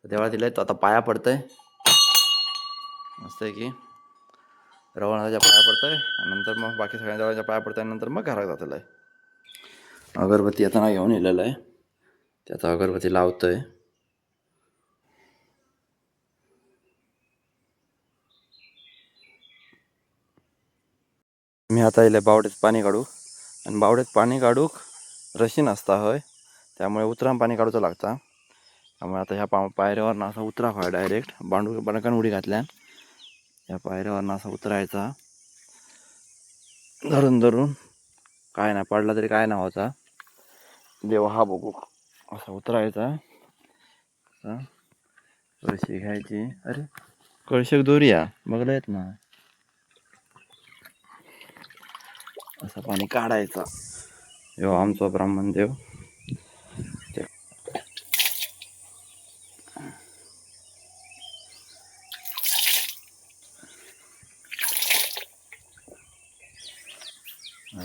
तर देवाला दिलंय, तो आता पाया पडतंय. मस्त आहे की रवणाच्या पाया पडतंय आणि नंतर मग बाकी सगळ्या देवाच्या पाया पडतंय, नंतर मग घरात जातलं आहे. अगरबत्ती आता घेऊन येलेलं आहे, त्याचा अगरबत्ती लावतोय. मी आता येईल बावड्यात पाणी काढू, आणि बावड्यात पाणी काढूक रशी नसता होय, त्यामुळे उतरान पाणी काढूचं लागता. त्यामुळे आता ह्या पायऱ्यावरनं असा उतरा व्हाय डायरेक्ट बंडकान उडी घातल्या. या पायऱ्यावरनं असा उतरायचा धरून धरून, काय नाही पडला तरी काय नाही व्हायचा. देव हा बघू, असा उतरायचा. कळशी घ्यायची, अरे कळशेक दोरिया बघला येत ना, असं पाणी काढायचा. यो आमचा ब्राह्मण देव.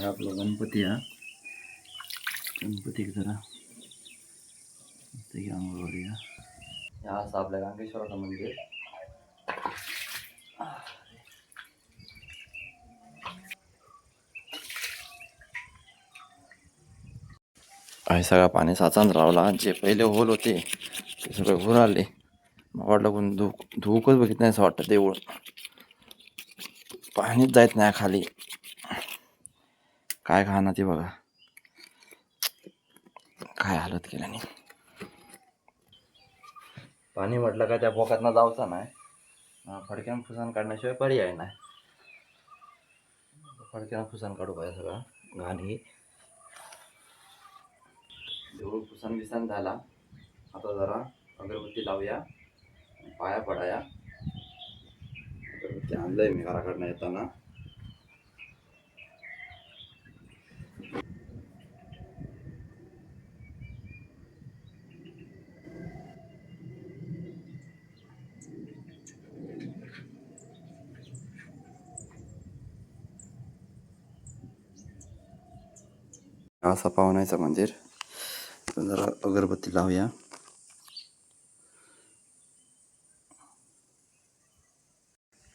आपला गणपती हा, गणपती जरा आंघोळ करूया. हा असं आपल्या गांगेश्वराचं मंदिर. आहे सगळा पाणी साचान रावला, जे पहिले होल होते ते सगळे भूर आले. मग वाटलं कोण धुकच बघित नाही असं वाटतं. देऊळ पाणीच जायत नाही खाली, काय खाणं ते बघा, काय हालत केलं नाही. पाणी म्हटलं का त्या बोकातनं जाऊचा नाही, फडक्यानं फुसान काढण्याशिवाय पर्याय नाही. फडक्यानं फुसान काढू पाहिजे सगळा घाण ही. देऊळ फुसान बिसान झाला, आता जरा अगरबत्ती लावूया, पाया पडाया. अगरबत्ती आणलंय मी घराकडनं येताना. असा पाहुण्याचं मंदिर, जरा अगरबत्ती लावूया.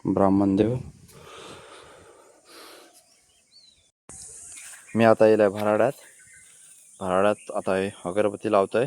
ब्राह्मण देव. मी आता येईल भराड्यात आता अगरबत्ती लावतोय.